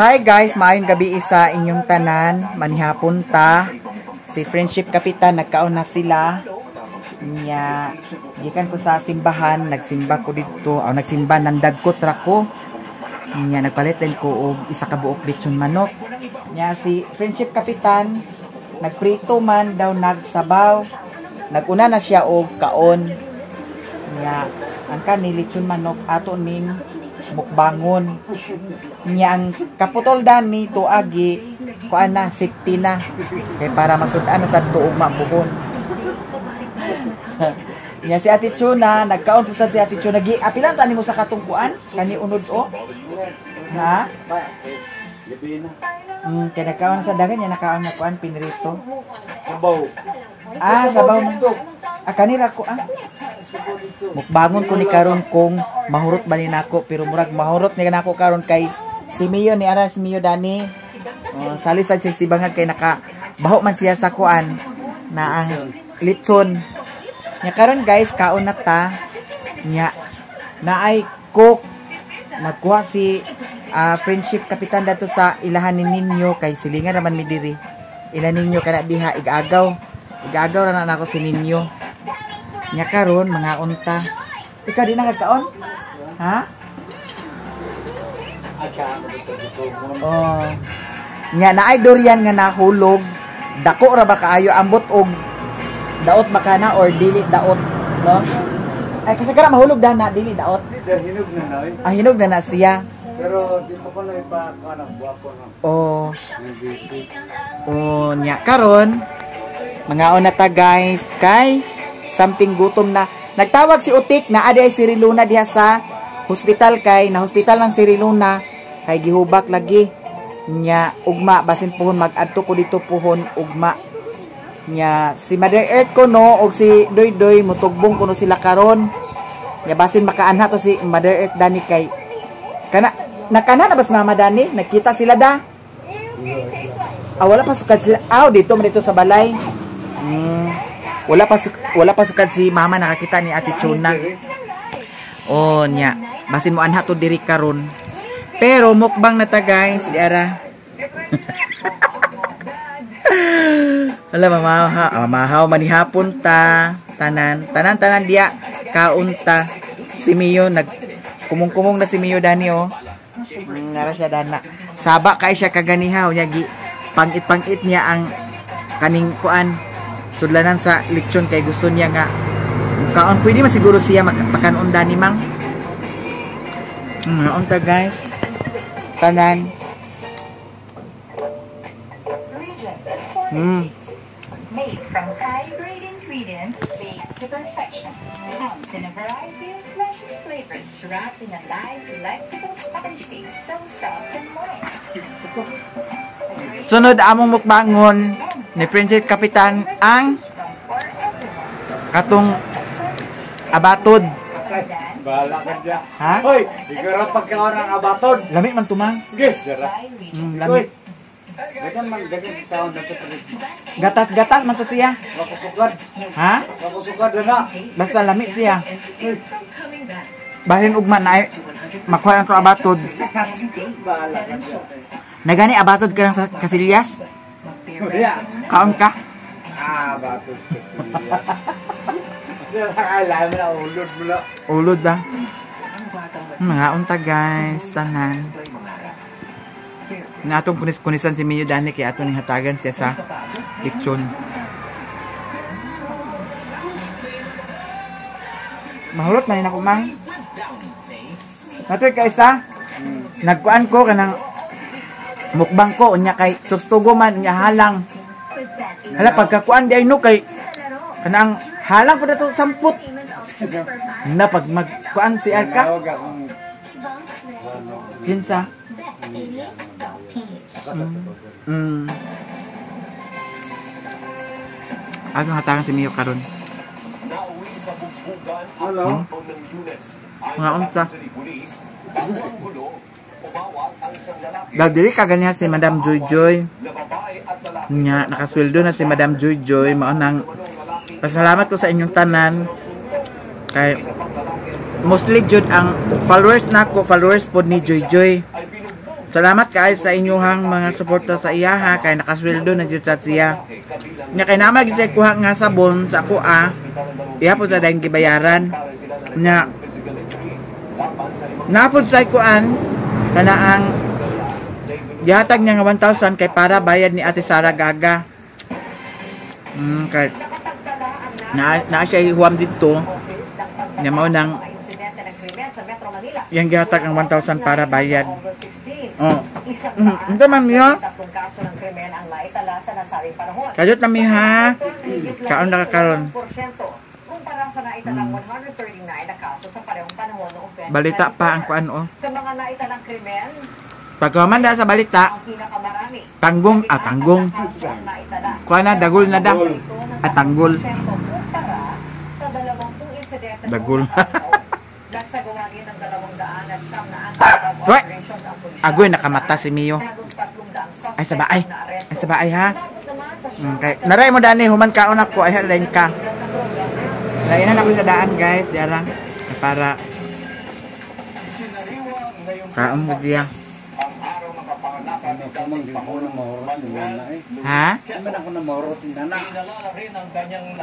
Hi guys, maayong gabi sa inyong tanan. Manihapon ta. Si Friendship Kapitan, nagkaon na sila. Nya, gikan ko sa simbahan, nagsimba ko dito. Nagsimba, nandagkot ra ko. Nya, nagpalit din ko og isa ka buok lechon manok. Nya, si Friendship Kapitan, nagprito man daw nagsabaw. Naguna na siya og kaon. Nya, ang kanili lechon manok ato ning mukbangon. Nya ang kaputol dani tuagi kuan na safety na kay para masud-an sa tuog mabuhon. Nya si Ate Chuna nagkaon pud si Ate Chuna gi apilan tani mo sa katungkuan kani unod o. Ha? Kaya nagkaon sa dagan nya nakaon na kuan pinrito. Sabaw. Sabaw man to. Kanira ko mukbangon ko ni karon kung mahurot ba ni nako pero murag mahurot ni nako karon kay si Mio ni ara si Mio Dani. Sali sa si bangag kay naka baho man siya sa kuan na ang lechon. Nya karon guys kaon na ta. Nya naay cook nagkuha si Friendship Kapitan dato sa ilahan ni ninyo kay silingan naman mi diri. Ila ninyo kana diha igagaw ra na nako si ninyo. Nya karon mga unta. Ikaw di na nagkaon? Ha? Nya naay durian nga nahulog. Dako ra ba kaayo ambot og daot ba kana or dili daot, no? Ay kasi kara mahulog da na dili daot. Hinog na na. Hinog na siya. Pero di mo ko na ipa-kanang buwako na. Nya karon mga unata guys kay something gutom na. Nagtawag si Utik na aday si Riluna diha sa hospital kay na hospital man si Riluna kay gihubak lagi nya ugma basin puhon mag-adto ko dito puhon ugma nya si Mother Earth ko no og si Doy mutugbong kuno sila karon nya basin makaanha to si Mother Earth Dani kay kana nakana na bas Mama Dani nakita sila da wala pa sukad sila dito man dito sa balay. Wala pa sukad si Mama nakakita ni Ate Chuna. Nya, basin mo anha to diri karon. Pero mukbang na ta guys, di ara. Wala mamahaw manihapon ta, tanan dia kaunta. Si Mio kumong na si Mio Dani Nara siya dana. Saba kay siya kaganihaw nya gi pangit niya ang kaning kuan. Sudlanan sa lechon kay gusto niya nga kaon pwede man siguro siya makanon dani mang unta guys tanan made from high-grade ingredients baked to perfection. Comes in a variety of delicious flavors wrapped in a light delectable sponge cake so soft and moist. Sunod among mukbangon ni Friendship Kapitan ang katong abatod. Bahala ka dyan. Ha? Hoy, di ka rin pagkaon ng abatod. Lami man tumang. Okay, dyan. Lami. Dagan kaon na ito. Gatas man to siya. Makusukad. Ha? Makusukad na. Basta lami siya. Bahin ugma na makuha ang to abatod. Bahala ka dyan. Nagani abatod ka ng kasilyas? Kaon ka? Batos kasilyas. Alam mo na, ulod mo na. Ulod da. Mga unta guys, tanan. Nga atong kunis-kunisan si Mio Dani kaya atong hatagan siya sa lechon. Mahulot man ako mang. Natoy ka isa. Nagkuan ko kanang mukbang ko unya kay sustugo man unya halang. Hala pagkakuan di ay no kay kanang halang pa dato samput. Na pag magkuan si Arka. Kinsa? Ako hatagan si Mio karon. Hello. Mga unta. Dili ka ganiha si Madam Joy. Nya nakasweldo na si Madam Joy. Mao nang pasalamat ko sa inyong tanan kay mostly jud ang followers nako, followers pod ni Joy. Salamat kay sa inyong mga suporta sa iya ha, kay nakasweldo na jud siya. Nya kay nama gid siya kuha nga sabon sa ako iya po sa dahil gibayaran. Nya napod sa kuan kana ang gihatag niya nga 1,000 kay para bayad ni Ate Sara Gaga. Kay na siya huwam dito. Nya mao nang yang gihatag ang 1,000 para bayad. Ito man niyo. Kajot na mi ha. Kaon na kakaroon. Balita pa ang kuan o. Pagkaman da sa balita. Tanggong. Kuan na dagol na da. Tanggol. Dagol. Wait. Agoy nakamata si Mio. Ay sabay ha. Okay. Naray mo dani human kaon ako ay halain ka. Lainan ako sa daan guys, diarang para kaon mo dia. Ha?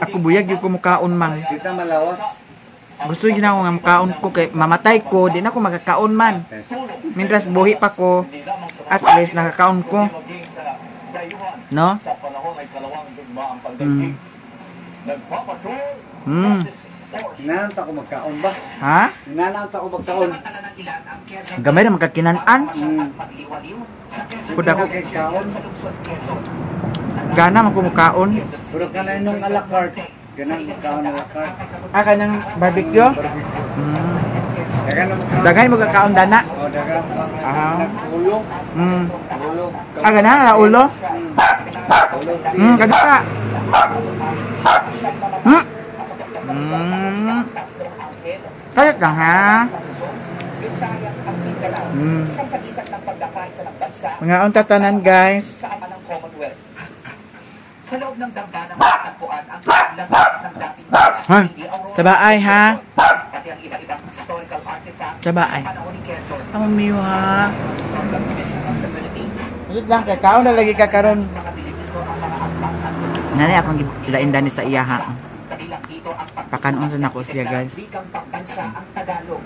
Ako buyag yung kumukaon man. Kita malawas. Gusto ginawa nga makaon ko kay mamatay ko, di na ako magkakaon man. Mindras buhi pa ko, at least nakakaon ko. No? Nananta ko magkaon ba? Ha? Nananta ko magkaon. Gamay na magkakinaan. Kuda ko Kaon. gana man ko mukaon. Pero ka na yung alakart. Ganang magkaon alakart. Kanyang barbecue. Dagay mo kakaon dana. O, dagang ulo. Ulo. Gana na ulo. Kadaka. Kaya ka ha. Mga untatanan guys. Sa loob ng damba ng matagpuan ang lahat ng dating Sabaay ha. pati ang iba-ibang historical artifacts Sabaay. sa panahon ni Quezon. Ang miyo ha. Historical Division of the Philippines. Ulit lang kay kaon na lagi ka karon. Mga Pilipino ang mga akbang at Nani akong gilain dani sa iya ha. kabilang dito ang Pakanon sa nako siya guys. wikang pambansa ang Tagalog.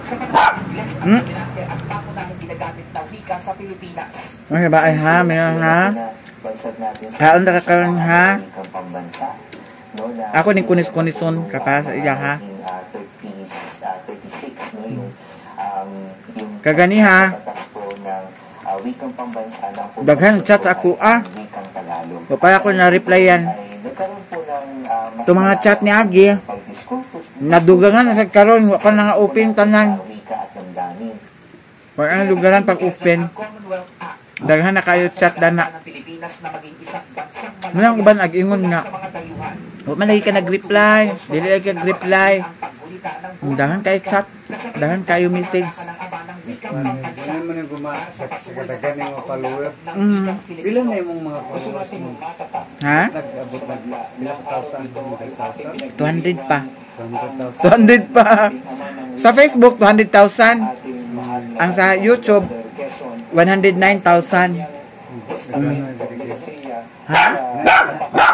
Sa panahon ng Ingles at Dominante ang pangunahing ginagamit na wika sa Pilipinas. Mga sabaay ha, meron ha. Kaon na kakaroon ha. Ako ning kunis-kunison kapara sa iya ha. Kagani ha. Daghan chat sa ako Papaya ko na replyan. Ito mga chat ni Agi. Nadugangan sa karon wa pa nga open tanan. Wala ang lugaran pag open. Daghan na kayo chat dana. Manang uban ag-ingon nga. Wa man lagi ka nag-reply, dili lagi ka nag-reply. Daghan kayo chat, daghan kayo message. Ganyan mo nang gumagadagan yung mga follower. Ilan na yung mga followers mo? Ha? Nag-abot na ilang thousand, 100,000? 200 pa. 100,000. 200 pa. Sa Facebook 200,000. Ang sa YouTube 109,000. Ha?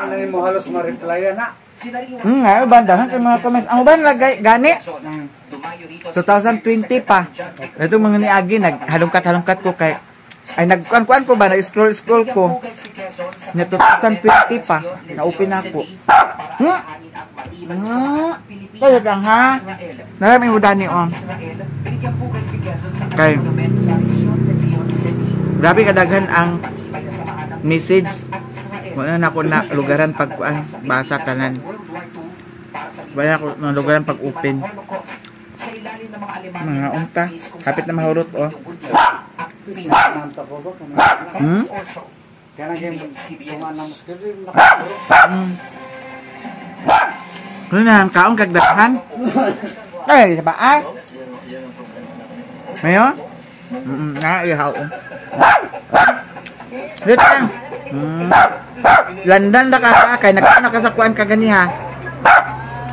Ano yung mo halos ma-replyan na? Ngayon bandahan kay mga comments. Ang uban lagay gani 2020 pa. Ito mga ni Agi naghalungkat ko kay ay nagkuan ko ba na scroll ko. Na 2020 pa na open ako. Kaya lang ha. Narami mo dani kay grabe kadaghan ang message. Wala na ako na lugaran pag basa tanan. Wala ako na lugaran pag open. Mga unta. Kapit na mahurot Kaya na ang kaong kagdakhan. Ay, sa baan? Mayo? Ihaw. Dito lang. Landan na ka kay nakasakuan ka ganiha.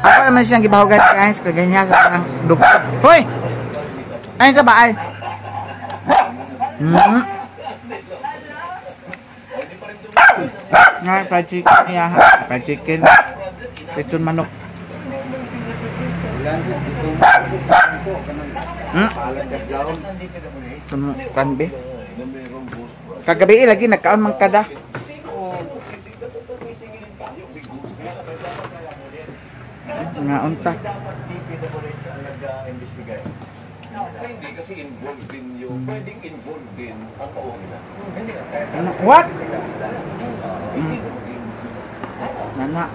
Ako naman siyang gibahugan guys, kaganiha sa parang dugtog. Hoy! Ayun ka ba ay? Nga, fried chicken niya. Fried chicken. Lechon manok. Kanbe. Kagabi lagi nagkaon man kada. Nga unta. Hindi kasi involved din yung pwedeng involved din ang kaugnay. What? Nana.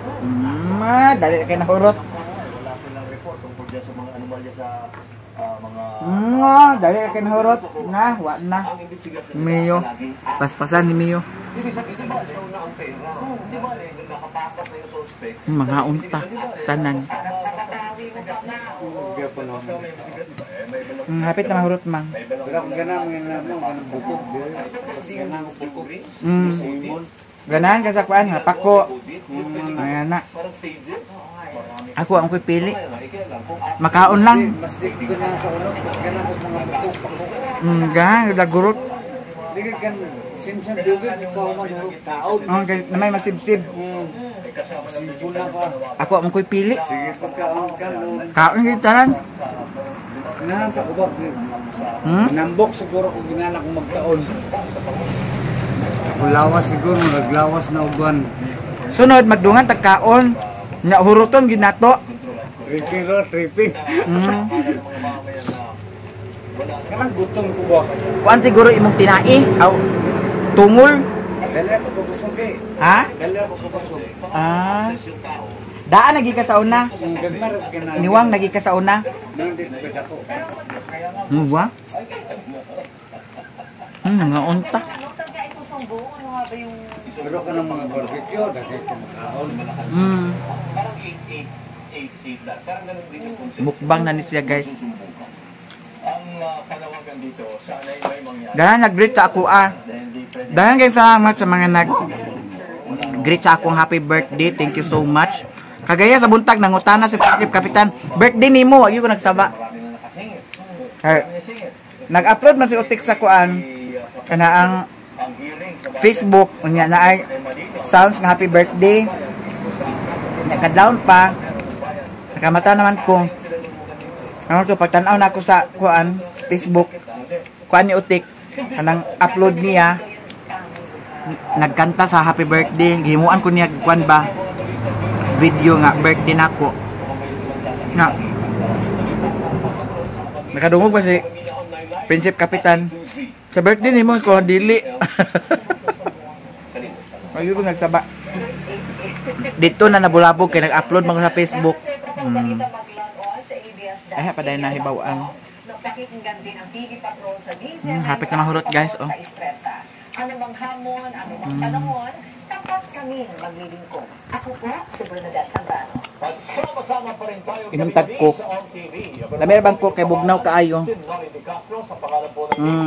Dali kayo nahurot. Wala silang report tungkol dyan sa mga anomalya sa mga... Dali kayo nahurot. Na, wa na. Mio. Paspasan ni Mio. Hindi ba siya na ang pera? Hindi ba nakapakas na yung suspect? Mga unta. Tanan. Hapit na mahurot mang. Pero kung ganang ganang bukog. Kasi ganang bukog. Ganahan ka sa kuan nga pako. Ayan na. Ako ang pipili. Makaon lang. Mas di ganang sa ulo. Mas ganang mga bukog. Ganang, dagurot. Di ka simsim dugid ikaw man kaon. Namay masibsib. Simpuna ka. Ako ang pipili. Sige pagkaon ka. Kaon yung tanan. Ganahan ka ubak. Nambok siguro kung ginana kong magkaon. Lawas siguro, naglawas na uban. Sunod, magdungan tagkaon. Nya huruton ginato. Tripping ro, tripping. Kanang gutom ko ba? Kuan siguro imong tinai. Aw, tungol. Dali ako kubusog kay. Ha? Dali ako kubusog. Daan nagi ka sa una. Ang gagmar ka na. Niwang nagi ka sa una. Nandit ba ako? Wa? Nga unta. Pero ka ng mga barbecue, dahil ka makaon. Parang 8 lang. Parang ganun din yung concept. Mukbang na ni siya guys. Ang panawagan dito, sana ay may mangyari. Dahil nag-greet sa ako Dahil kayo salamat sa mga nag-greet sa akong happy birthday. Thank you so much. Kagaya sa buntag, nangutana si Prinsip Kapitan, birthday ni mo, wag ko nagsaba. Nag-upload man si Utik sa kuan, kana ang Facebook, unya na ay sounds ng happy birthday. Naka-down pa. Nakamata naman ko. Ano to, pagtanaw na ako sa kuan, Facebook, kuan ni Utik, kanang upload niya, nagkanta sa happy birthday. Gihimuan ko niya kuan ba, video nga, birthday na ako. Na, nakadungog ba si Prinsip Kapitan? Sa birthday ni mo, ko dili. Ayun ko nagsaba. Dito na nabulabog kay nag-upload mga sa Facebook. Ay, paday na hibawaan. Hapit na mahurot guys. Oh. Ano bang hamon, ano bang panahon, tapat kami maglilingkod. Ako po, si Bernadette Zambrano. Sama-sama pa rin tayo Inom tagko. Dami bang ko kay bugnaw kaayo.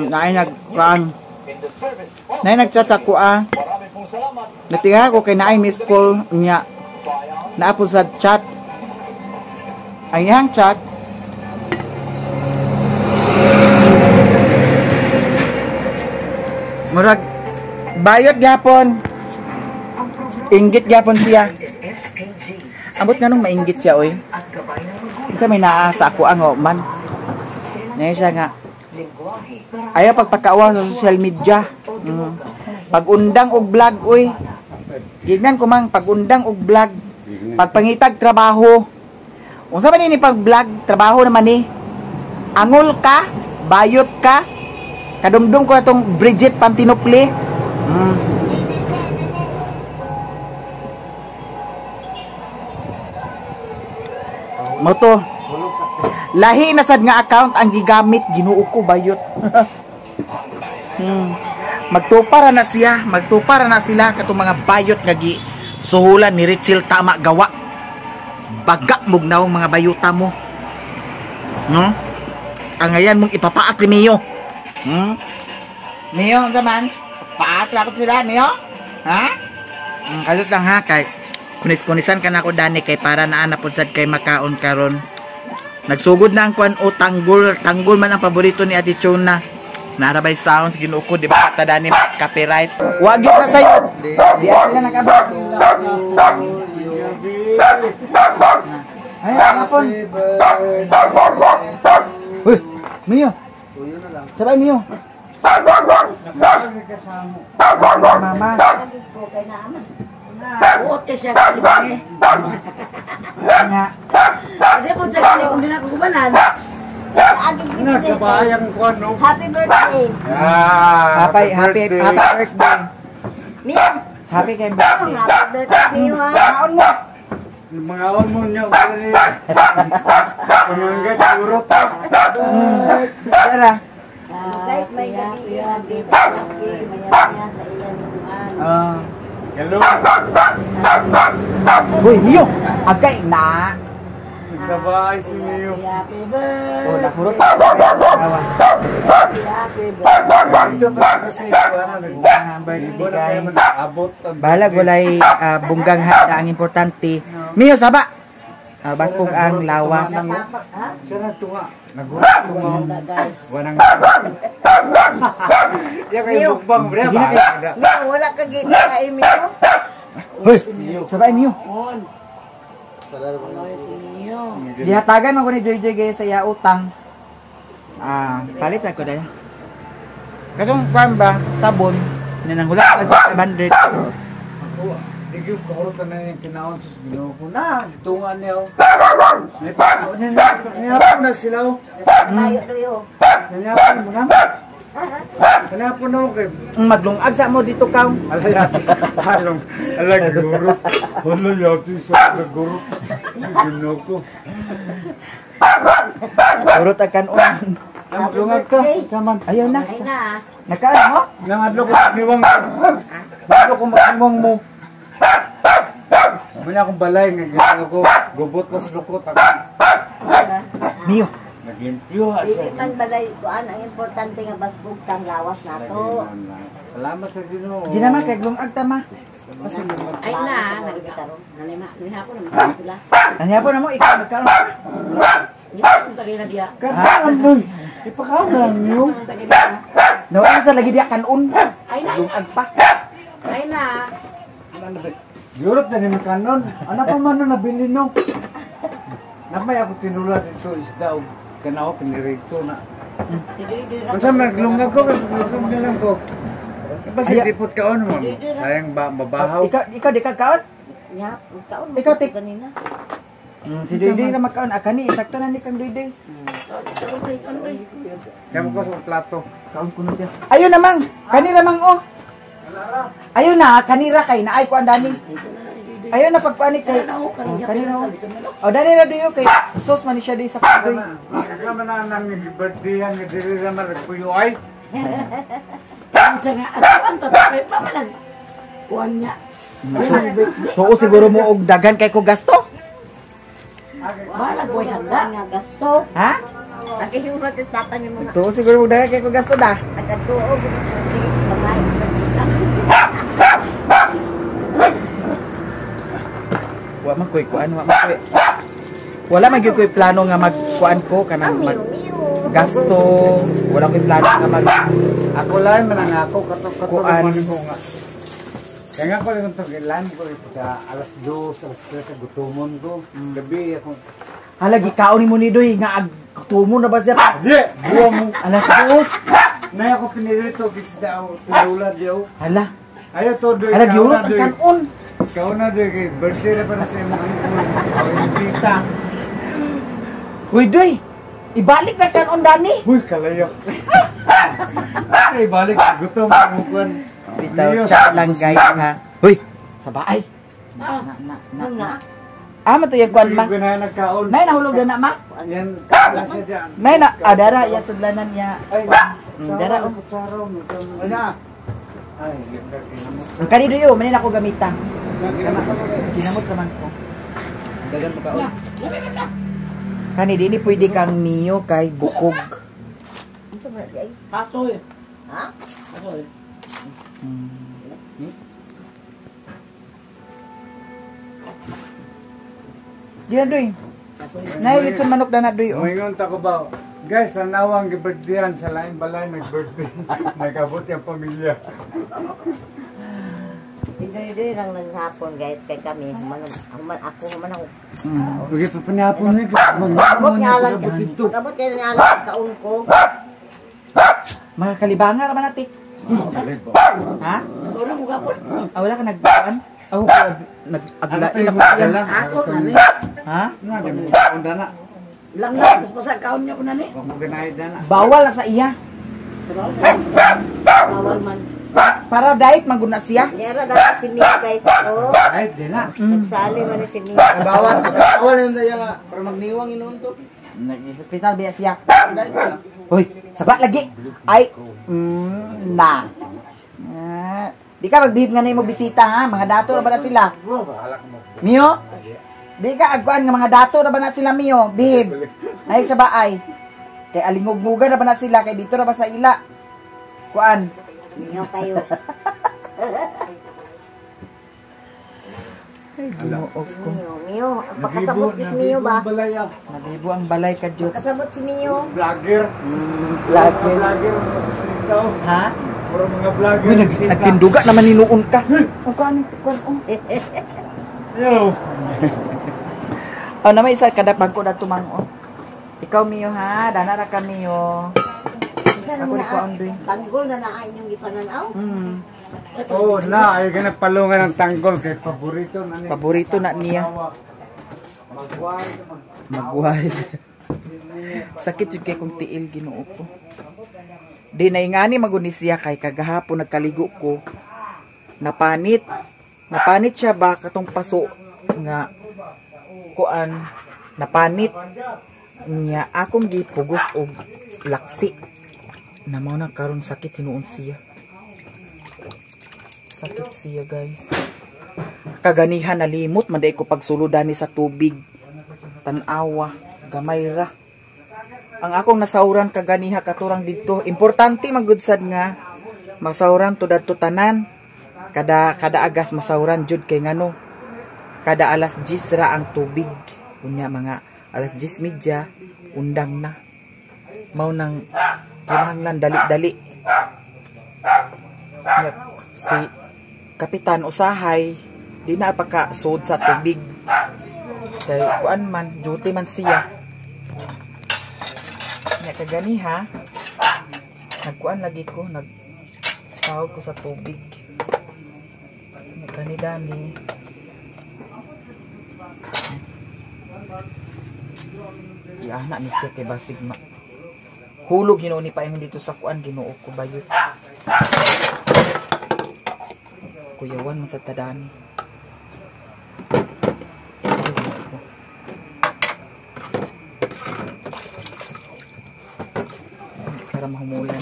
Naay nagkuan. Naay nagchat sa kuha. Natinga ko kay naay miss call niya. Naapo sa chat. Ayang chat. Murag bayot gyapon. Inggit gyapon siya. Abot nga nung mainggit siya oy. Unsa may naa sa ako ang man. Nay siya nga. Ayaw pagpakaawa sa social media. Pag-undang og vlog oy. Gignan ko mang pag-undang og vlog. Pagpangitag trabaho. Unsa man ni pag-vlog, trabaho naman ni. Angol ka, bayot ka. Kadumdum ko itong Bridget Pantinopli. Moto. Lahi na sad nga account ang gigamit, Ginoo ko bayot. Magtupara na siya, magtupara na sila katong mga bayot nga gi suhulan ni Richel tama gawa. Baga mugnaw mga bayuta mo. No? Ang ngayon mong ipapaak ni Mio. Mio, zaman? Paak lang ko sila, Mio? Ha? Kalut lang ha, kay kunis-kunisan ka na ako dani kay para naanapod sad kay makaon karon. Nagsugod na ang kuan o tanggol man ang paborito ni Ate Chona. Narabay sounds ginuko di ba tadani copyright. Wag gyud na sayo. Di sila nag-abot. Ay, hapon. Uy, Mio. Sabay Mio. Mama. Buot ka siya kali. Nga. Hindi ko sa kali kung di na kubanan. Sa bayang kuan no. Happy birthday. Happy birthday. Mio. Happy kay Happy birthday, Mio. Kaon mo. Mga on mo niya kani. Pangangga urot. Tara. Kahit may gabi, happy birthday. Maya-maya sa ilan naman. Hello. Uy, Mio. Agay na. Nagsabay si Mio. Happy birthday. Oh, nakurot. Awa. Happy birthday. Ito pa kasi kuan Birthday guys. abot Balag walay bunggang handa ang importante. Mio saba. Baskog ang lawas. Sana tunga. Nagulat tunga. Guys. Wanang. Ya kay bukbang bre ba. Mio, wala ka gina kay Mio. Hoy, sabay Mio. Mio. Gihatagan man ko ni Joy Joy guys sa iya utang. Palit ako dahil. Katong kwan ba, sabon, nananghula ka 500. Digyo ko na yung kinaon sa Ginoo ko na tunga niya. May pa niya na sila. Tayo doyo. Niya mo na. Kana po no kay Maglungag sa mo dito kaw. halong alag guru. Holo yati sa guru. Ginoo ko. Urot akan on. Maglungag ka saman. Ayaw na. Ay na. Nakaan mo? Nangadlo ko niwang. Bago ko makimong mo. Muna akong balay nga ginoo ko. Gubot mas lukot ako. Mio. Naglimpyo Dili man balay kuan ang importante nga basbog kang lawas nato. Salamat sa Ginoo. Ginaman kay glungag tama. Ay na, nagkitaron. Nalima, ni hapon naman sila. Anya po na mo ikaw magkaon. Gito tagi na dia. Kanan mo. Ipakanan niyo. Nawala sa lagi dia kanon. Ay na, Glungag pa. ay na. Europe na rin kanon. Ano pa man na nabili no? Namay ako tinula dito isda o kanao pinirito na. Kung saan naglungag ko, naglungag na lang ko. Kasi dipot kaon mo. Sayang babahaw. Ikaw di ka kaon? Nya, kaon Ikaw, Tik. kanina. Si Dede na magkaon akani sakto na ni kang Dede. Kaya mo ko sa plato. Kaon kuno siya. Ayun namang, kani namang oh. Ayun na, kanira kay naay ko andani. Ayun na pagpanik kay. Kanina oh. Oh, dani na diyo kay sos man ni siya di sa kadoy. Kasama na nang birthday yan, dili naman nagpuyo ay. Ang sa nga ang tatay pa man. Kuan niya. Tuo siguro mo og dagan kay ko gasto. Wala boy handa nga gasto. Ha? Nakiyo ba ti tata ni mga Tuo siguro mo dagan kay ko gasto da. agatuo gid mga Wa man koy kuan, wa man koy. Wala man gyud koy plano nga magkuan ko kanang mag gasto. Wala koy plano nga mag Ako lang manangako katok-katok Kuan. ko nga. Kaya nga ko lang itong ilan ko sa alas 2, alas 3 sa gutumon ko. Gabi ako. halagi kaon mo ni Doy nga agtumo na ba siya? Di! Buwa mo. Alas 2. Na ako pinirito kisda ako. Tinulad yaw. Hala. Ayaw to doy. Hala giurot ang kanon. Ikaw na doy. Kay birthday na para sa imong hangkul. Ang tita. Uy Doy, ibalik na kanon dani. Uy, kalayo. Ay, balik. Gutom ang kuwan. Bitaw chat lang guys ha. Uy, sa baay. na. Ama to yung kuan ma. Hindi ko na nagkaon. Nay nahulog na ma. Yan. Nasa dyan. Nay na adara ya sudlanan ya. Ay, Dara oh. kutsaraw. Ay, na. Ay, ginamot. Ang kani Doy, manin ako gamitan. Ginamot. Kinamot naman ko. Dagan pa kaon. Kani di ni pwede kang Mio kay bukog. Ano ba di ay? Kasoy. Ha? Kasoy. Diyan Doy. Nay lechon manok na Doy oh. Umingon ta ko ba? Guys, sanawang gibirthdayan sa laing balay nag-birthday. Nagabot yung pamilya. Idoy-idoy lang naghapon guys kay kami. Ako man ako. Begitu penyapu ni. Abot niya lang. Abot niya lang kaon ko. Mga kalibangan naman natin. Ha? Wala mo gapon. Wala ka nagbuan? Nag-aglain ako yan. Ako na ni. Ha? Nga, di mo kaon dana. Lang na pasal kaon niya ko na ni. Huwag mo ganahit dana. Bawal lang sa iya. Bawal man. Para diet maguna siya. Yara dapat si Mia guys ako. Kahit di na. Nagsali man si Mia. Bawal yun tayo nga. Para magniwang inunto. Nag-hospital biya siya. Hoy, saba lagi. Ay, na. Di ka magbihib nga na yung bisita ha. Mga dato na ba na sila? Mio? Di ka agkuhan nga mga dato na ba na sila Mio? Bihib. Ay, sa baay. Kay alingog-ngugan na ba na sila? Kay dito na ba sa ila? Kuan? Mia kayo. Mio. Pakasabot si Mio ba? Nabibo ang balay ka, Diyo. Pakasabot si Mio. Vlogger. Vlogger. Vlogger. Ha? Puro mga vlogger. Nagpinduga naman ninuon ka. Ang kanin, kuan. Yo. Naman isa kada pagko na tumango. Ikaw Mio ha, dana ra ka Mio. Ako di ko andun. Tanggol na naa inyong gipananaw. Oh, na ay ganagpalungan ng tanggol kay paborito na niya. Paborito na niya. Magway. Sakit jud kay kung tiil Ginoo ko. Di na ingani maguni siya kay kagahapon nagkaligo ko. Napanit. Napanit siya ba katong paso nga kuan napanit niya akong gipugos og laksi. Namaw na karon sakit hinuon siya. Sakit siya guys. Kaganihan nalimot man day ko pagsuludan ni sa tubig. Tanawa, gamay ra. Ang akong nasauran kaganiha katurang dito. Importante magudsad nga masauran to dadto tanan. Kada agas masauran jud kay ngano. Kada alas 10 ra ang tubig. Unya mga alas 10:30 undang na. Mao nang kinahanglan dali-dali. Si Kapitan Usahay di na pagka-sud sa tubig. Kay kuan man, duty man siya. Nya kagani ha. Nagkuan lagi ko, nagsahod ko sa tubig. Nya kani-dani. Iana ni siya kay basig hulog Ginoo ni paingon dito sa kuan Ginoo ko bayot. Kuyawan man sa tadani. Para mahumulan.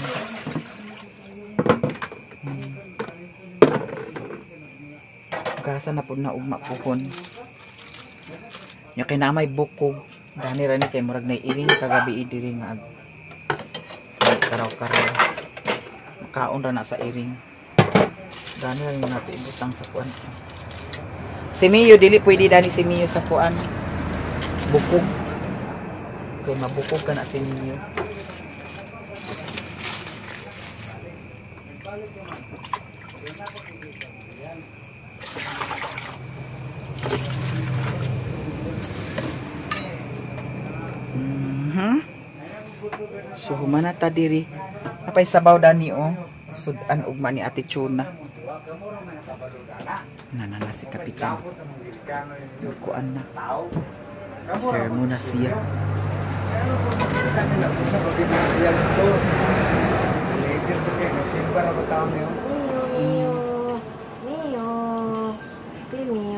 Gasa na po na ugma pukon. Nya kay na may bukog. Dani ra ni kay murag na iring kagabi diri nga karaw-karaw. Makaon ra na sa iring. Dani lang yung nato ibutang sa kuan. Si Mio, dili pwede dani si Mio sa kuan. Bukog. Kaya mabukog ka na si Mio. So humana ta diri. Apay sabaw dani o. Sudan ugma ni Ate Chuna. Nanana si Kapitan. Kuan na. Share mo na siya.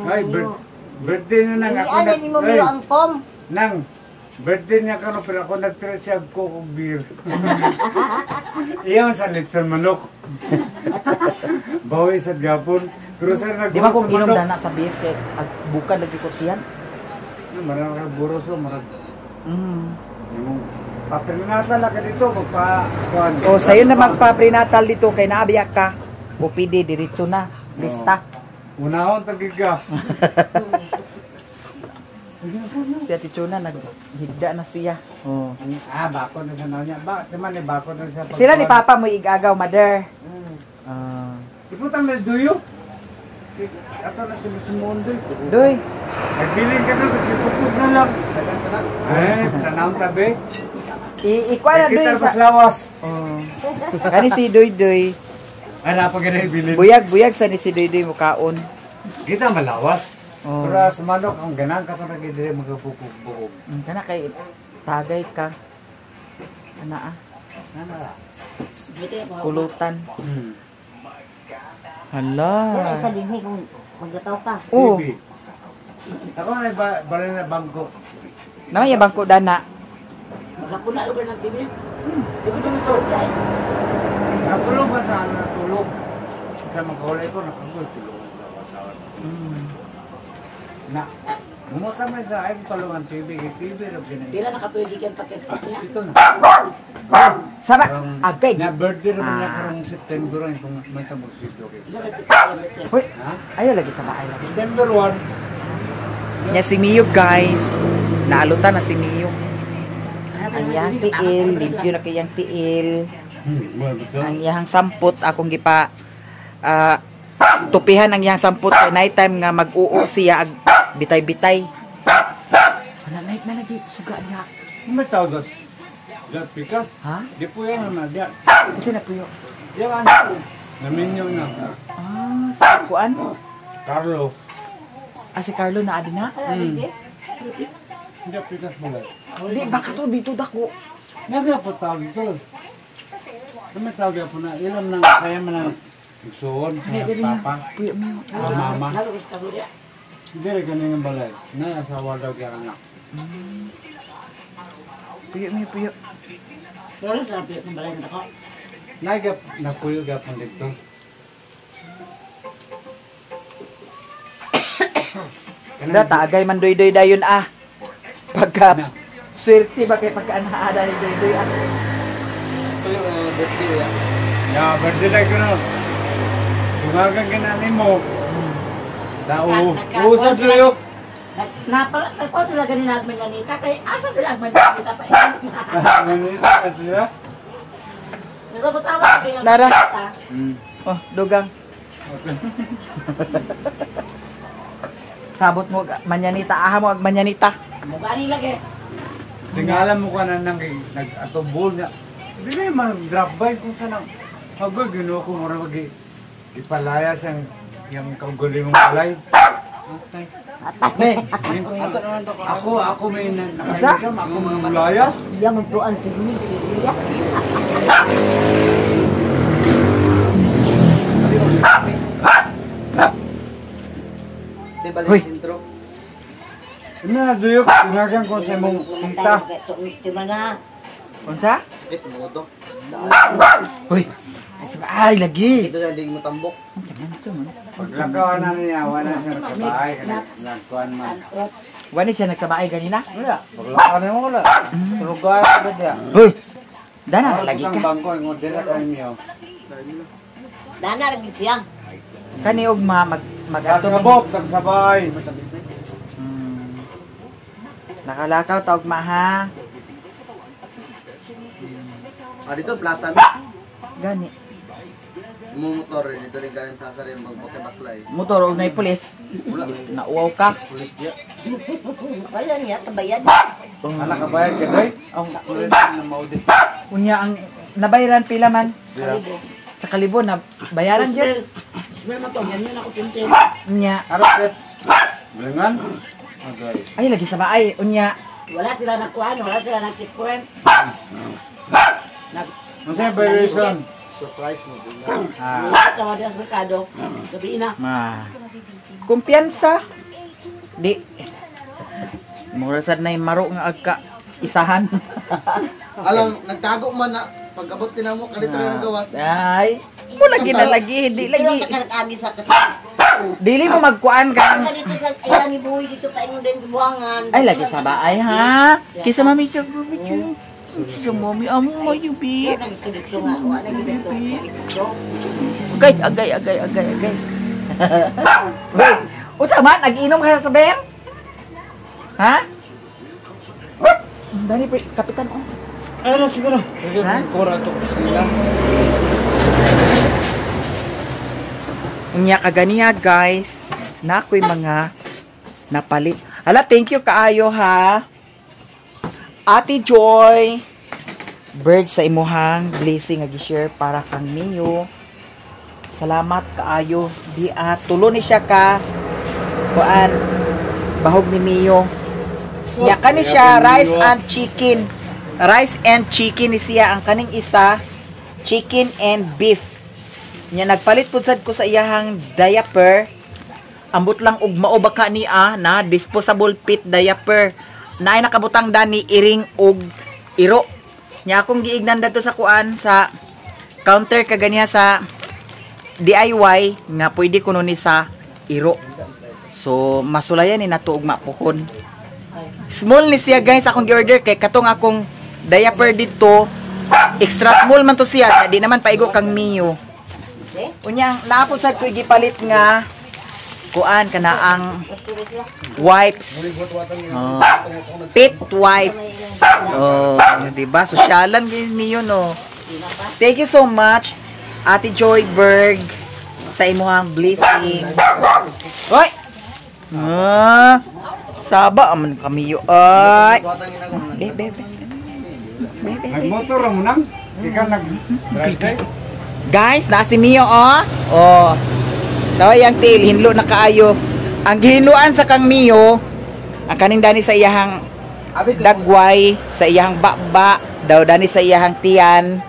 Ay, birthday na nang ako Ano ni mo Mio ang pom? Nang birthday niya ka no, pero ako nag-treat siya ko kong beer. Iyan sa litson manok. Bawi sa gapon. Pero sa nag- Di ba kung inom dana sa beer kay bukad lagi ko tiyan? Marang ka buros o marang. Yung paprenatal ka dito magpa. O sayo na magpa-prenatal dito kay naabiyak ka. OPD diretso na. Lista. Unahon tagiga. Si Ate Chona naghigda na siya. Oh. Bako na sa niya. Naman eh, bako na sa Sila ni Papa mo igagaw, mother. Iputang na duyo. Ato na sumundo. Doy. Nagbiling ka na kasi pupog na lang. Tanawang tabi. Ikuha na Doy Kita sa... pas lawas. Kani si Doy Doy. Ano pa ganay bilin? Buyag sa ni si Doy Doy mukaon. Kita malawas. Oh. Pero sa manok, ang ganang ka na gidire magpupog-pupog. Kana kay tagay ka. Ana Kulutan. Hala. Wala isa din kung maglataw ka. Oh. Ako na balay na bangko. Naman yung bangko dana. Magkapuna lugar ng TV. Natulog ba sa ano natulog? Sa magkaulay ko, nakagul, tulungan sa asawa. Na, mumota may sa ayong palungan TV, TV rin ganyan. Pila nakatuligan pa kasi niya. Ito na. Sama, agay. Na birthday naman niya karong September ang kung may tamugsito. Hoy, ayaw lagi sa bahay lagi. September 1. Nya si Mio guys. Naalutan na si Mio. Ang iyang tiil, limpyo na kayang tiil. Ang iyang sampot, akong gipa tupihan ang iyang sampot kay night time nga mag-uo siya ag bitay-bitay. Wala night na lagi suga niya. May tawag doon. Diyan, pika. Ha? Di po yan naman, diyan. Kasi napuyo. Diyan, ano? Naminyo na. Sa kuan? Carlo. Si Carlo na adi na? Diyan, pika mo lang. Di, baka to dito dako. Nga po tawag ito. May tawag po na, ilam nang kaya man ang igsuon sa papa, mama. Hindi rin kanina balay. Na, asawa daw kaya anak. Puyo. Pero sa lapit ng balay na ako. Nagap, napuyo gapon dito. Kanda tagay man doy-doy dayon Pagka swerte ba kay pagkaanaada ni doy-doy Ya, birthday lang ko nun. Tumagang kinanin mo. Dao. Usap sa'yo. Nagpo sila ganina at manyanita. Kaya asa sila ang manyanita pa. Manita ka sila? Nasabot-sama kayo. Dara. Oh, dugang. Sabot mo manyanita, aha mo ag manyanita. Mugani lagi. Tingalan mo ka na nang nag-atobol niya. Hindi na yung mag-drop by kung saan ang hagoy, ginawa ko mara ipalaya siyang yung kaguling mong palay. Ako may nakahigam, ako mga layas. Iya magtuan kini siya. Hoy. Ina, duyok, tinagan ko sa mong tita. Tima na. Unsa? Hoy. Ay, lagi. Ito na din mo tambok. Paglakawan na niya, wala siya nagkabahay. Nagkuhan man. Wani siya nagsabaay ganina? Wala, paglakawan na mo wala. Tulugan ka ba diya? Hoy. Dana lagi Ang ka. bangko, yung dila ka niyo. Dana lagi siya. Kani og mag-ato Tagsabok, tagsabay. Nakalakaw taog maha. Dito, plaza mi. Gani. Motor, dito rin galing plaza rin magbuke-baklay. Motor og nay pulis. Wala, Nauwaw ka. pulis diya. Wala niya tabayan. Anak ka bayad ka doy? Ang kulit na maudit. Unya ang nabayaran pila man Siya. sa kalibo na bayaran jud. Smell mo to, yan yun ako pintin. Unya, Harap bet. Bulangan? Agay. ay lagi sa baay. Unya, Wala sila nagkuhan, wala sila nag-checkpoint. Ano sa'yo violation? Surprise mo. Bulan. Tawag sa merkado. Sabihin na. kumpiyansa. Di. Mura sad na yung maro nga agka isahan. Alam, nagtago man na. Pag-abot din mo, kalito na nagawas. Ay, mo lagi na lagi, hindi Pero lagi. takalagi sa kapatid. Dili mo magkuan ka. Dito sa ayan ni Buhay dito pa yung din buwangan. Ay, lagi sa baay ha. Kisa mami siya, kisa mami, amo mo yung bi. Pero nagkadito nga, wala nagkadito. Dito. Agay. Uy, unsa man, nag-inom ka sa beer? Ha? Dani kapitan oh. Ay, na siguro. Ha? Kura to sila. Unya kaganiya guys, na ako'y mga napalit. Hala, thank you kaayo ha. Ate Joy, bird sa imuhang blessing nga gi-share para kang Mio. Salamat kaayo. Di tulo ni siya ka kuan bahog ni Mio. Nya kani siya rice and chicken. Rice and chicken ni siya ang kaning isa chicken and beef. Nya nagpalit pud sad ko sa iyahang diaper. Ambot lang og mao baka niya na disposable pit diaper. Naay nakabutang dani iring og iro. Nya akong giignan dadto sa kuan sa counter kaganiya sa DIY nga pwede kuno ni sa iro. So masulayan ni nato og mapuhon. Small ni siya guys akong gi-order kay katong akong diaper dito extra small man to siya di naman paigo kang Mio. Unya naapod sad ko gipalit nga kuan kana ang wipes. Pit wipes. Oh, di ba? Sosyalan niyo no. Thank you so much Ate Joy Berg sa imuhang blessing. Hoy. Saba aman kami yo ay. Bebe. Ay, motor mo nang. Ikaw nag-drive. Guys, na si Mio oh. Oh. Daw yang tail hinlo na kaayo. Ang gihinluan sa kang Mio, ang kaning dani sa iyahang dagway, sa iyahang bakba, daw dani sa iyahang tiyan.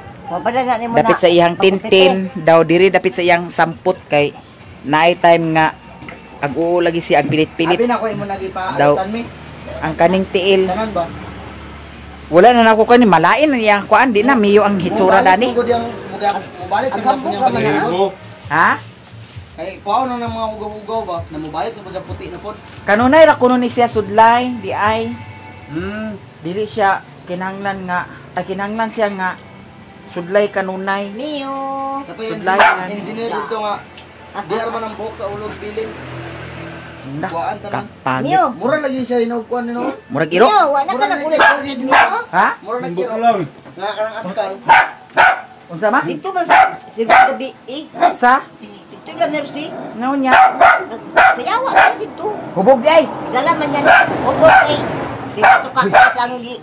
Dapit sa iyang tintin, daw diri dapit sa iyang samput kay naay time nga ag-oo lagi si ag pilit-pilit. Abi na ko imo nagipa Daw mi. ang kaning tiil. Tanan ba? Wala na nako kani malain na iyang kuan di na Mio ang hitsura dani. Mubalik sa mga pagkain. Ha? Kay kuaw na ng mga ugaw-ugaw ba? Na mubalik na po sa puti na pod. Kanunay ra kuno ni siya sudlay, di ay. Dili siya kinahanglan nga, kinahanglan siya nga sudlay kanunay. Mio. Kato yung Sudlayan. engineer dito nga. Di arman ang buhok sa ulog piling. Kuhaan tanan. Pangit. Mio. Mura lagi siya hinugkuan ni no. Murag iro? Mio, wala ka nang ulit Mio. Ha? Mura na Nambot kiro. lang. Nga kanang askal. Unsa ma? Dito ba sa sirbi gabi eh. Sa? Dito lang nersi. Ngaw niya. Sayawa ka dito. Hubog di ay. Dala man yan. Opo eh. Dito ka lang li.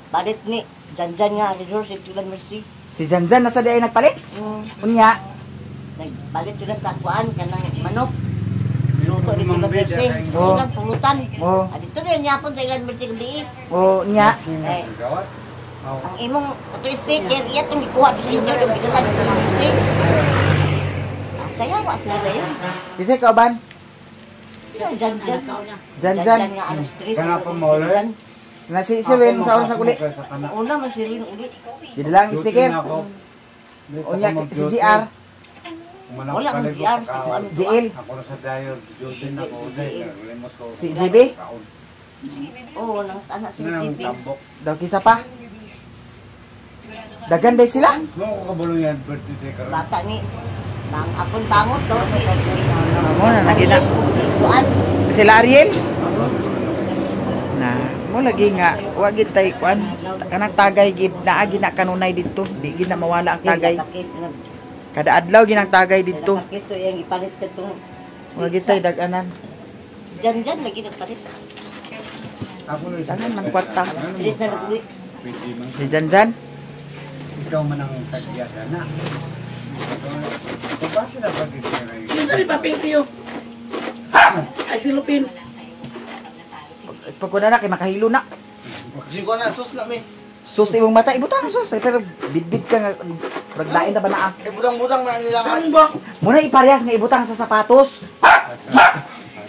Balit ni Janjan nga dito sa tulan mercy. Si Janjan nasa di ay nagpalit? Unya. Nagbalit sila sa kuan kanang manok. Luto dito lang mercy. Oh. Dito lang pulutan. Oh. Dito din yapon sa ilan mercy gabi. O nya. Eh, ang imong ito sticker, iya itong ikuha sa inyo, yung bigalan sa mga stick. Sayawa sila na yun. Dise ka ban? Jan. Janjan. nga ano street. Kana pa mo ulit? Na si Sirwin sa oras sa uli. Una, masilin ulit. Di lang sticker. Unya si GR. Wala kang GR. GL. Ako na sa dayo, Jodin ako ulit. Limot ko. Si JB. Oo, nang anak si Nang TV. tambok. Daw kisa pa. Dagan day sila. Mo ko kabulong yan, birthday ka rin. Bata ni, bang akong bangot to. Mo na nagina. Kuan. Sila Ariel. Na, mo lagi nga wa gid tay kuan. Kanang tagay gid naagi na kanunay didto. Di gid na mawala ang tagay. Kada adlaw ginang tagay didto. Ito yung ipalit ka itong Wa gid tay dag-anan. Jan lagi nagpalit. Ako na isa. Tanan man kwarta. Bilis na nag-uwi. Pwede man. Si Janjan. Ikaw man ang tagyada na. Ito ba sila pag-isira yun? Ito rin papel tiyo. Ay silupin. Pag kuna na kay makahilo na. Kasi ko na sus na mi. Sus imong mata ibutang sus pero bidbid ka nga raglain na ba naa. Eh budang-budang na nila nga. ba? Muna iparehas nga ibutang sa sapatos.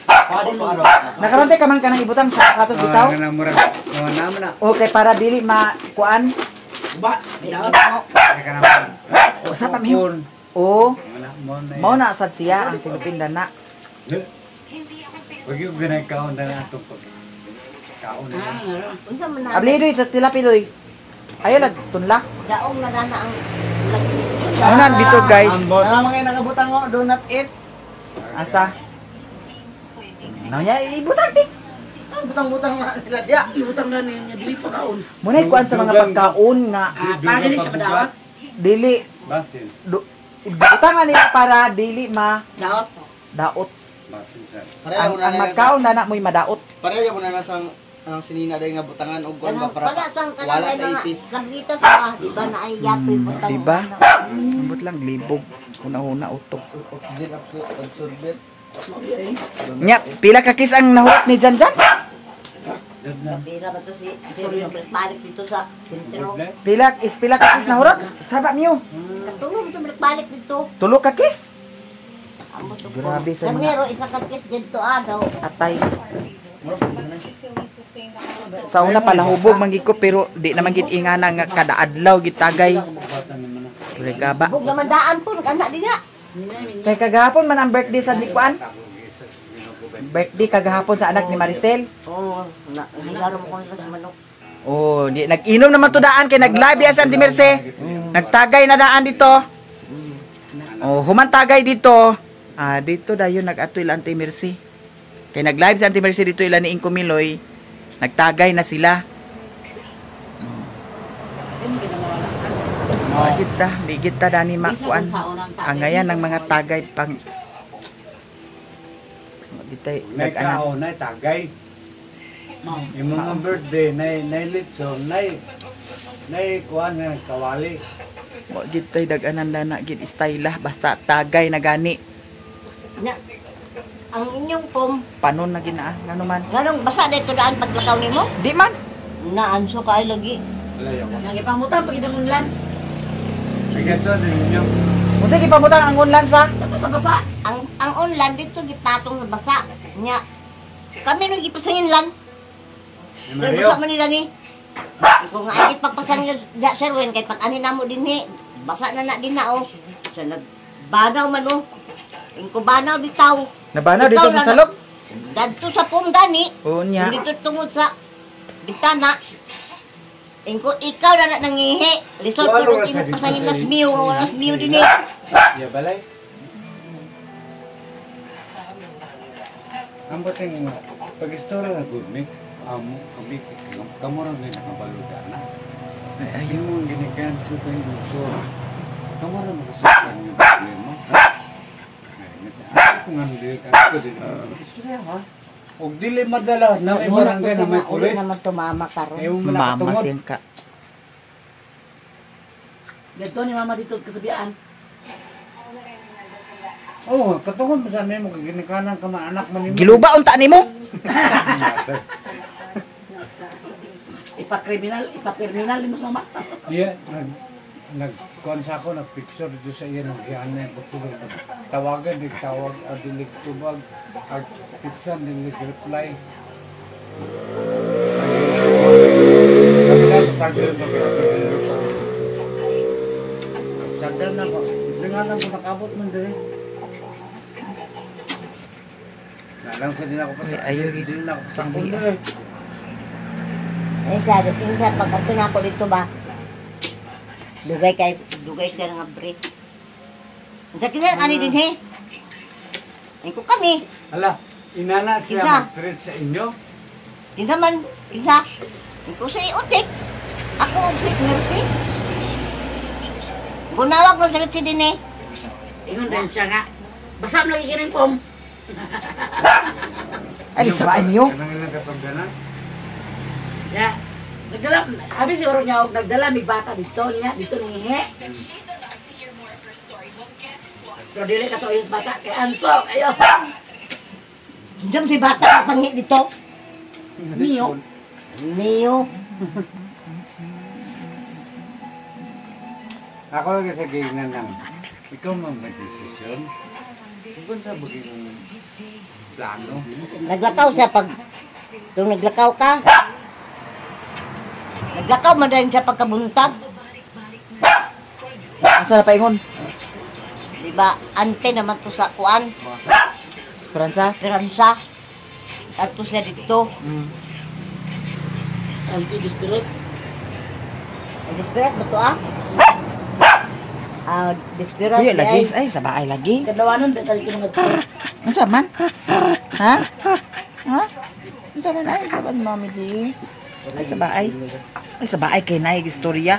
Pwede mo ano. Nakarante ka man kanang ibutang sa sapatos bitaw. Ano na murag. Ano naman na. Okay para dili makuan. Ba? Teka naman. O sa pa miyo. O Wala mo na. mao na sad siya ang silupin dana. Wag yung ginagkaon na nato pag kaon na yan. Unsa man na? Ablidoy tilapiloy. Ayo lag tunla. Daong na na ang lagi. Ano na dito guys? Ano mga nakabutang ko, do not eat. Asa? Ano niya ibutang tik. Butang-butang na nila dia. Ibutang na niya dili pa kaon. Muna'y kuan sa mga pagkaon nga Paano ni siya madawat? dili Basin. utangan nila para dili Daot. daot. Basin sir. Ang magkaon na mo'y madaot. Pareha mo na nasang ang sinina day nga butangan og kuan ba para sang wala sa ipis. Sablita sa diba na ay yapoy butang. Diba? Ambot lang libog. Una-una utok. Oxygen absorber. Nya, pila ka kis ang nahurot ni Janjan? Pira ba to si balik dito sa sentro. Pila ka kis nahurot? Saba niyo. Katulog to balik dito. Tulo ka kis? Amo to. Grabe sa mga Kanero isa ka kis dito daw. atay. Sa una pala hubog manggiko pero di naman gid ingana nga kada adlaw gitagay. Regaba. Bug naman daan po anak dinya. Kay kagahapon man ang birthday sa Likuan. Birthday kagahapon sa anak ni Maricel. Oo, nagaro mo ko sa manok. Oh, di nag-inom naman to daan kay nag-live ya sa Auntie Merce. Nagtagay na daan dito. Oh, humantagay dito. Ah, dito dayon nag-atoy la Auntie Merce. Kay nag-live sa Auntie Merce dito ila ni Inko Miloy. Nagtagay na sila. Di kita dani makuan. Ang ngayon ng mga tagay pang ditay Nagkaon na tagay. Yung mga birthday na litson na kuan nga kawali. Wa gid tay dag-anan na gid istayla basta tagay na gani. Nya. Ang inyong pom, Panon na ginaa ngano man. nganong basa dito daan paglakaw nimo? Di man. Naanso ka ay lagi. Alayo ko. Nagipamutan pag idamunlan. Agato ninyo. Unsa gipamutang ang unlan sa? Basa-basa. Ang unlan dito gipatong sa basa. Nya. Kami no gipasangin lan. Pero basa man nila ni. Kung nga ay pagpasangin da sir wen kay pag ani namo dinhi. Basa na din na oh. Sa nagbanaw man oh. Ingko banaw bitaw. Nabanaw dito sa salok. Dadto sa pom gani. Oo niya. Dito tungod sa bitana. Ingko ikaw na nangihi. Lisod ko rin pasangin las miyo. Walas miyo din eh. Ya balay. Ang bating pag-istorya na good me. Kami kamu rin din nakabaluda na. Ay, Ayun mo ang ginikan sa kayo usura. Kamu rin makasukan yung problema. Kung ano din ka din. Istorya ha? Og dili madala na barangay na may pulis. naman tumama karon. Ayaw mo mama nakatungod. sim ka. Ganto ni mama dito kasabian. Oh, katungod mo sa nimo kay ginikanan ka man anak man nimo. Giluba unta nimo. Ipakriminal ni mama. Iya, nagkuhan sa ako, nagpicture dito sa iya ng iyan na pagtulog. Tawagan, di tawag, dilig tubag, artitsan, dilig reply. Sagdan na ko. Dengan lang ko nakabot man din. Nalang sa din ako pa sa Ayaw, din ako sa Sabi. kuno. Eh, sabi, tingnan, pag ato na ako dito ba? Dugay ka nga break. Sa kinan, ani din he? Ay ko kami. Hala, inana siya Isa. mag-treat sa inyo. Kinsa man, kinsa? Ay ko sa iutik. Ako, si Mercy. Gunawag mo sa din eh. Ingon din siya nga. Basa mo lagi kining pom. Ay, sabaan niyo. Kanang ilang kapagdanan? Ya. Nagdala, habi siguro niya nagdala may bata dito niya, dito nangihi. Pero dili ka to is bata kay Anso, ayo. Diyan si bata ka pangi dito. Niyo. Niyo. Ako lagi sa kainan lang. Ikaw man mag-desisyon. Kung sa bagay plano. Naglakaw siya pag... Kung naglakaw ka, naglakaw man dahil siya pagkabuntag. Asa na paingon? Diba, ante naman to sa kuan, Esperanza. Piransa. At to siya dito. Anti-dispiros. Dispirat ba to ah? Dispirat Kuya lagi. Ay, sabaay lagi. Kadawanan ba tayo nagko. Unsa man? Ha? Ha? Unsa man ay sa mami di? Ay sa baay. Ay sa baay kay naay istorya.